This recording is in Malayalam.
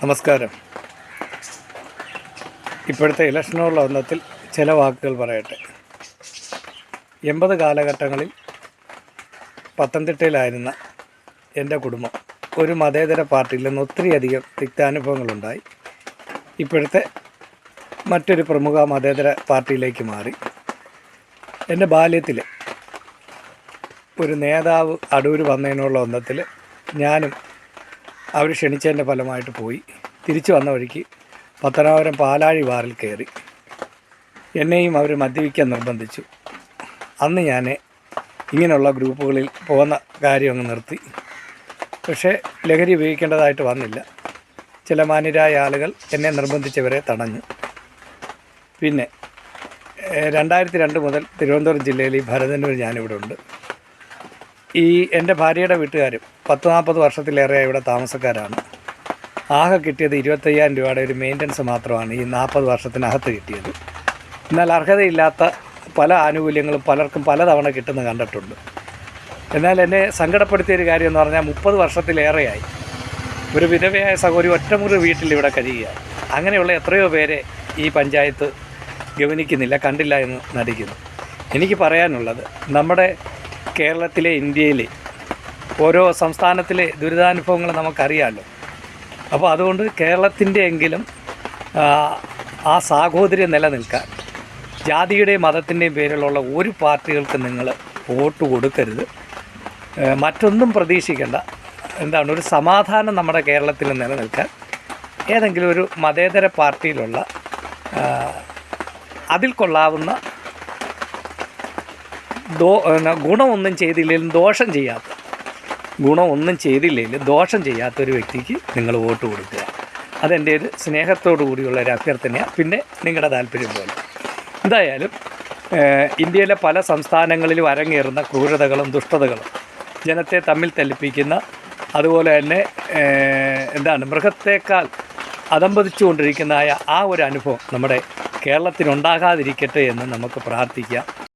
നമസ്കാരം. ഇപ്പോഴത്തെ ഇലക്ഷനുള്ള ഒന്നത്തിൽ ചില വാക്കുകൾ പറയട്ടെ. 80 കാലഘട്ടങ്ങളിൽ പത്തനംതിട്ടയിലായിരുന്ന എൻ്റെ കുടുംബം ഒരു മതേതര പാർട്ടിയിൽ നിന്ന് ഒത്തിരിയധികം തിക്താനുഭവങ്ങളുണ്ടായി. ഇപ്പോഴത്തെ മറ്റൊരു പ്രമുഖ മതേതര പാർട്ടിയിലേക്ക് മാറി. എൻ്റെ ബാല്യത്തിൽ ഒരു നേതാവ് അടൂർ വന്നതിനുള്ള ഒന്നത്തിൽ ഞാനും അവർ ക്ഷണിച്ചതിൻ്റെ ഫലമായിട്ട് പോയി. തിരിച്ചു വന്ന വഴിക്ക് പത്തനാപുരം പാലാഴി ബാറിൽ കയറി. എന്നെയും അവർ മദ്യപിക്കാൻ നിർബന്ധിച്ചു. അന്ന് ഞാൻ ഇങ്ങനെയുള്ള ഗ്രൂപ്പുകളിൽ പോകുന്ന കാര്യം അങ്ങ് നിർത്തി. പക്ഷേ ലഹരി ഉപയോഗിക്കേണ്ടതായിട്ട് വന്നില്ല. ചില മാന്യരായ ആളുകൾ എന്നെ നിർബന്ധിച്ചവരെ തടഞ്ഞു. പിന്നെ 2002 മുതൽ തിരുവനന്തപുരം ജില്ലയിൽ ഈ ഭരതന്നൂർ ഞാനിവിടെ ഉണ്ട്. എൻ്റെ ഭാര്യയുടെ വീട്ടുകാരും 40-40 വർഷത്തിലേറെയായി ഇവിടെ താമസക്കാരാണ്. ആകെ കിട്ടിയത് 25,000 രൂപയുടെ ഒരു മെയിൻ്റനൻസ് മാത്രമാണ് ഈ 40 വർഷത്തിനകത്ത് കിട്ടിയത്. എന്നാൽ അർഹതയില്ലാത്ത പല ആനുകൂല്യങ്ങളും പലർക്കും പലതവണ കിട്ടുന്ന കണ്ടിട്ടുണ്ട്. എന്നാൽ എന്നെ സങ്കടപ്പെടുത്തിയൊരു കാര്യം എന്ന് പറഞ്ഞാൽ 30 വർഷത്തിലേറെയായി ഒരു വിധവയായ സഹോദരി ഒറ്റമുറി വീട്ടിൽ ഇവിടെ കഴിയുകയാണ്. അങ്ങനെയുള്ള എത്രയോ പേരെ ഈ പഞ്ചായത്ത് ഗവനിക്കുന്നില്ല, കണ്ടില്ല എന്ന് നടിക്കുന്നു. എനിക്ക് പറയാനുള്ളത്, നമ്മുടെ കേരളത്തിലെ, ഇന്ത്യയിലെ ഓരോ സംസ്ഥാനത്തിലെ ദുരിതാനുഭവങ്ങൾ നമുക്കറിയാമല്ലോ. അപ്പോൾ അതുകൊണ്ട് കേരളത്തിൻ്റെ എങ്കിലും ആ സാഹോദര്യം നിലനിൽക്കാൻ ജാതിയുടെയും മതത്തിൻ്റെയും പേരിലുള്ള ഒരു പാർട്ടികൾക്ക് നിങ്ങൾ വോട്ട് കൊടുക്കരുത്. മറ്റൊന്നും പ്രതീക്ഷിക്കേണ്ട. ഒരു സമാധാനം നമ്മുടെ കേരളത്തിൽ നിലനിൽക്കാൻ ഏതെങ്കിലും ഒരു മതേതര പാർട്ടിയിലുള്ള അതിൽ കൊള്ളാവുന്ന ഗുണമൊന്നും ചെയ്തില്ലെങ്കിലും ദോഷം ചെയ്യാത്തൊരു വ്യക്തിക്ക് നിങ്ങൾ വോട്ട് കൊടുക്കുക. അതെൻ്റെ ഒരു സ്നേഹത്തോടു കൂടിയുള്ള ഒരു അഭ്യർത്ഥനയാണ്. പിന്നെ നിങ്ങളുടെ താല്പര്യം പോലെ. എന്തായാലും ഇന്ത്യയിലെ പല സംസ്ഥാനങ്ങളിലും അരങ്ങേറുന്ന ക്രൂരതകളും ദുഷ്ടതകളും, ജനത്തെ തമ്മിൽ തല്ലിപ്പിക്കുന്ന, അതുപോലെ തന്നെ മൃഗത്തേക്കാൾ അതമ്പതിച്ചുകൊണ്ടിരിക്കുന്നതായ ആ ഒരു അനുഭവം നമ്മുടെ കേരളത്തിനുണ്ടാകാതിരിക്കട്ടെ എന്ന് നമുക്ക് പ്രാർത്ഥിക്കാം.